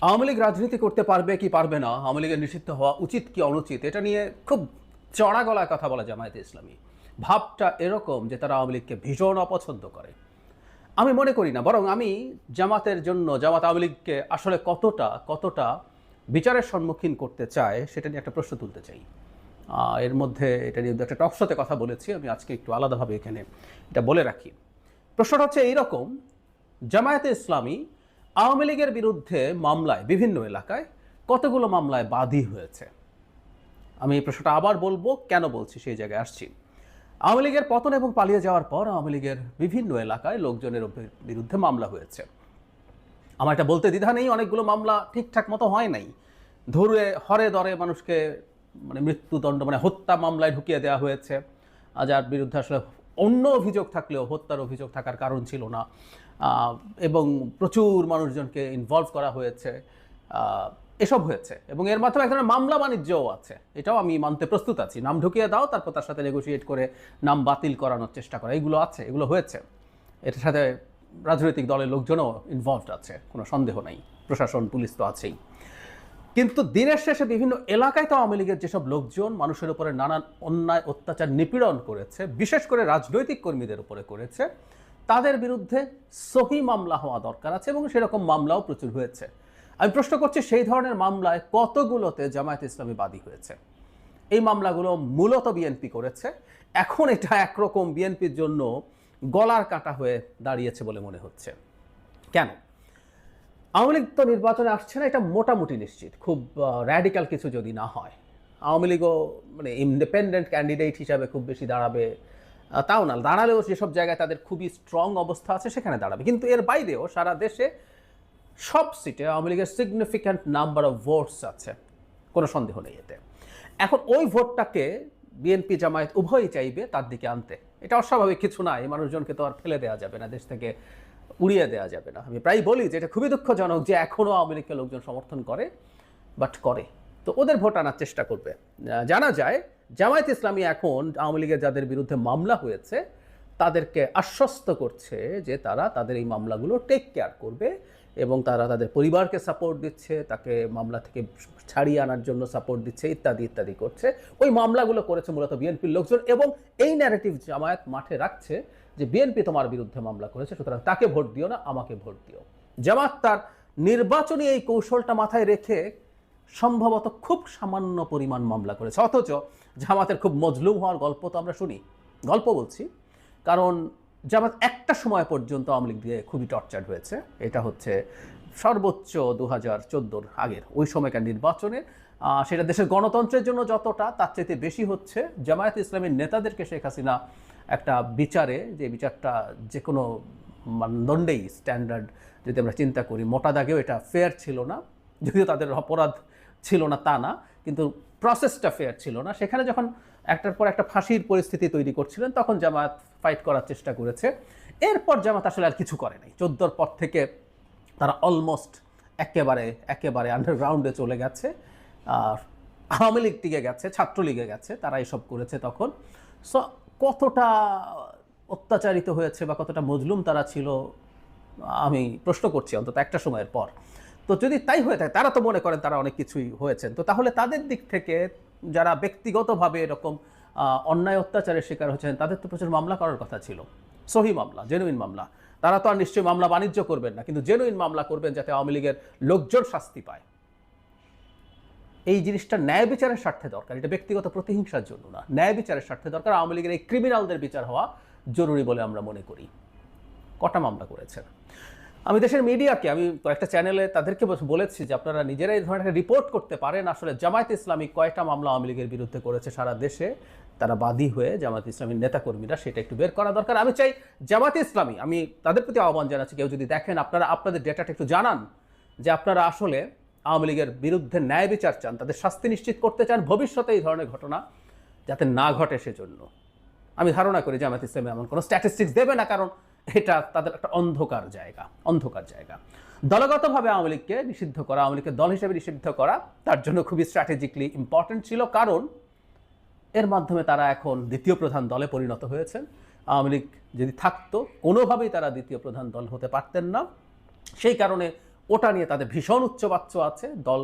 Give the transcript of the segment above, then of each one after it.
আওয়ামী লীগ রাজনীতি করতে পারবে কি পারবে না, আওয়ামী লীগের নিষিদ্ধ হওয়া উচিত কি অনুচিত, এটা নিয়ে খুব চড়া গলায় কথা বলা জামায়াতে ইসলামী। ভাবটা এরকম যে তারা আওয়ামী লীগকে ভীষণ অপছন্দ করে। আমি মনে করি না, বরং আমি জামাতের জন্য জামাত আওয়ামী লীগকে আসলে কতটা বিচারের সম্মুখীন করতে চায় সেটা নিয়ে একটা প্রশ্ন তুলতে চাই। এর মধ্যে এটা নিয়ে একটা টকশোতে কথা বলেছি, আমি আজকে একটু আলাদাভাবে এখানে এটা বলে রাখি। প্রশ্নটা হচ্ছে এইরকম: জামায়াতে ইসলামী আওয়ামী লীগের বিরুদ্ধে মামলায় বিভিন্ন এলাকায় কতগুলো মামলায় বাদী হয়েছে। আমি এই প্রশ্নটা আবার বলবো, কেন বলছি সেই জায়গায় আসছি। আওয়ামী লীগের পতন এবং পালিয়ে যাওয়ার পর আওয়ামী লীগের বিভিন্ন এলাকায় লোকজনের বিরুদ্ধে মামলা হয়েছে। আমার এটা বলতে দ্বিধা নেই, অনেকগুলো মামলা ঠিকঠাক মতো হয় নাই, হরে দরে মানুষকে মৃত্যুদণ্ড হত্যা মামলায় ঢুকিয়ে দেওয়া হয়েছে, যার বিরুদ্ধে আসলে অন্য অভিযোগ থাকলেও হত্যার অভিযোগ থাকার কারণ ছিল না, এবং প্রচুর মানুষজনকে ইনভলভ করা হয়েছে, এসব হয়েছে। এবং এর মাধ্যমে এক ধরনের মামলা বাণিজ্যও আছে, এটাও আমি মানতে প্রস্তুত আছি। নাম ঢুকিয়ে দাও, তারপর তার সাথে নেগোশিয়েট করে নাম বাতিল করানোর চেষ্টা করা, এগুলো আছে, এগুলো হয়েছে। এটার সাথে রাজনৈতিক দলের লোকজনও ইনভলভড আছে, কোনো সন্দেহ নাই, প্রশাসন পুলিশ তো আছেই। কিন্তু দিনের শেষে বিভিন্ন এলাকায় তো আওয়ামী লীগের যেসব লোকজন মানুষের উপরে নানান অন্যায় অত্যাচার নিপীড়ন করেছে, বিশেষ করে রাজনৈতিক কর্মীদের উপরে করেছে, তাদের বিরুদ্ধে সহি মামলা হওয়া দরকার আছে, এবং সেরকম মামলাও প্রচুর হয়েছে। আমি প্রশ্ন করছি, সেই ধরনের মামলায় কতগুলোতে জামায়াত ইসলামী বাদী হয়েছে? এই মামলাগুলো মূলত বিএনপি করেছে। এখন এটা একরকম বিএনপির জন্য গলার কাঁটা হয়ে দাঁড়িয়েছে বলে মনে হচ্ছে। কেন? আওয়ামী লীগ তো নির্বাচনে আসছে না, এটা মোটামুটি নিশ্চিত, খুব র্যাডিক্যাল কিছু যদি না হয়। আওয়ামী লীগও ইন্ডিপেন্ডেন্ট ক্যান্ডিডেট হিসাবে খুব বেশি দাঁড়াবে তাও না, দাঁড়ালেও যেসব জায়গায় তাদের খুবই স্ট্রং অবস্থা আছে সেখানে দাঁড়াবে। কিন্তু এর বাইরেও সারা দেশে সব সিটে আওয়ামী লীগের সিগনিফিক্যান্ট নাম্বার অফ ভোটস আছে, কোনো সন্দেহ নেই এতে। এখন ওই ভোটটাকে বিএনপি জামায়াত উভয়ই চাইবে তার দিকে আনতে। এটা অস্বাভাবিক কিছু না, এই মানুষজনকে তো আর ফেলে দেওয়া যাবে না, দেশ থেকে উড়িয়ে দেওয়া যাবে না। আমি প্রায় বলি যে এটা খুবই দুঃখজনক যে এখনও আওয়ামী লীগকে লোকজন সমর্থন করে, বাট করে। তো ওদের ভোট আনার চেষ্টা করবে। জানা যায় জামায়াত ইসলামী এখন আওয়ামী লীগের যাদের বিরুদ্ধে মামলা হয়েছে তাদেরকে আশ্বস্ত করছে যে তারা তাদের এই মামলাগুলো টেক কেয়ার করবে, এবং তারা তাদের পরিবারকে সাপোর্ট দিচ্ছে, তাকে মামলা থেকে ছাড়িয়ে আনার জন্য সাপোর্ট দিচ্ছে, ইত্যাদি ইত্যাদি করছে। ওই মামলাগুলো করেছে মূলত বিএনপির লোকজন, এবং এই ন্যারেটিভ জামায়াত মাঠে রাখছে যে বিএনপি তোমার বিরুদ্ধে মামলা করেছে, সুতরাং তাকে ভোট দিও না, আমাকে ভোট দিও। জামাত তার নির্বাচনী এই কৌশলটা মাথায় রেখে সম্ভবত খুব সামান্য পরিমাণ মামলা করেছে। অথচ জামাতের খুব মজলুম হওয়ার গল্প তো আমরা শুনি, গল্প বলছি, কারণ জামাত একটা সময় পর্যন্ত আওয়ামী লীগ দিয়ে খুবই টর্চার্ড হয়েছে। এটা হচ্ছে সর্বোচ্চ 2014 আগের ওই সময়কার নির্বাচনে। সেটা দেশের গণতন্ত্রের জন্য যতটা, তার চাইতে বেশি হচ্ছে জামায়াত ইসলামের নেতাদেরকে শেখ হাসিনা একটা বিচারে, যে বিচারটা যে কোনো মানদণ্ডেই স্ট্যান্ডার্ড যদি আমরা চিন্তা করি, মোটা দাগেও এটা ফেয়ার ছিল না, যদিও তাদের অপরাধ ছিল না তা না, কিন্তু প্রসেসটা ফেয়ার ছিল না। সেখানে যখন একটার পর একটা ফাঁসির পরিস্থিতি তৈরি করছিলেন, তখন জামায়াত ফাইট করার চেষ্টা করেছে। এরপর জামাত আসলে আর কিছু করে নাই। 14 পর থেকে তারা অলমোস্ট একেবারে আন্ডারগ্রাউন্ডে চলে গেছে। আওয়ামী লীগ টিকে গেছে, ছাত্রলীগে গেছে, তারা এসব করেছে তখন। সো কতটা অত্যাচারিত হয়েছে বা কতটা মজলুম তারা ছিল আমি প্রশ্ন করছি, অন্তত একটা সময়ের পর। তো যদি তাই হয়ে থাকে, তারা তো মনে করেন তারা অনেক কিছুই হয়েছেন, তো তাহলে তাদের দিক থেকে যারা ব্যক্তিগতভাবে এরকম অন্যায় অত্যাচারের শিকার হচ্ছেন, তাদের তো প্রচুর মামলা করার কথা ছিল, সহি মামলা, জেনুইন মামলা। তারা তো আর নিশ্চয়ই মামলা বাণিজ্য করবেন না, কিন্তু জেনুইন মামলা করবেন যাতে আওয়ামী লীগের লোকজন শাস্তি পায়। এই জিনিসটা ন্যায় বিচারের স্বার্থে দরকার, এটা ব্যক্তিগত প্রতিহিংসার জন্য না, ন্যায় বিচারের স্বার্থে দরকার। আওয়ামী লীগের এই ক্রিমিনালদের বিচার হওয়া জরুরি বলে আমরা মনে করি। কটা মামলা করেছেন? আমি দেশের মিডিয়াকে, আমি কয়েকটা চ্যানেলে তাদেরকে বলেছি যে আপনারা নিজেরাই এই ধরনের রিপোর্ট করতে পারেন আসলে জামায়াত ইসলামী কয়টা মামলা আওয়ামী লীগের বিরুদ্ধে করেছে সারা দেশে, তারা বাদী হয়ে জামায়াত ইসলামীর নেতাকর্মীরা, সেটা একটু বের করা দরকার। আমি চাই জামায়াত ইসলামী, আমি তাদের প্রতি আহ্বান জানাচ্ছি, কেউ যদি দেখেন আপনারা আপনাদের ডেটাটা একটু জানান, যে আপনারা আসলে আওয়ামী লীগের বিরুদ্ধে ন্যায় বিচার চান, তাদের শাস্তি নিশ্চিত করতে চান, ভবিষ্যতে এই ধরনের ঘটনা যাতে না ঘটে সেজন্য। আমি ধারণা করি জামায়াত ইসলামী এমন কোনো স্ট্যাটিস্টিক্স দেবে না, কারণ এটা তাদের একটা অন্ধকার জায়গা। দলগতভাবে আওয়ামী লীগকে নিষিদ্ধ করা, আওয়ামী লীগকে দল হিসেবে নিষিদ্ধ করা তার জন্য খুবই স্ট্র্যাটেজিকলি ইম্পর্টেন্ট ছিল, কারণ এর মাধ্যমে তারা এখন দ্বিতীয় প্রধান দলে পরিণত হয়েছেন। আওয়ামী লীগ যদি থাকতো, কোনোভাবেই তারা দ্বিতীয় প্রধান দল হতে পারতেন না। সেই কারণে ওটা নিয়ে তাদের ভীষণ উচ্চবাচ্য আছে। দল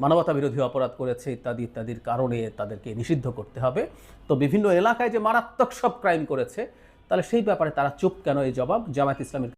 মানবতা বিরোধী অপরাধ করেছে ইত্যাদি ইত্যাদির কারণে তাদেরকে নিষিদ্ধ করতে হবে। তো বিভিন্ন এলাকায় যে মারাত্মক সব ক্রাইম করেছে, তাহলে সেই ব্যাপারে তারা চুপ কেন? এই জবাব জামায়াত ইসলামীর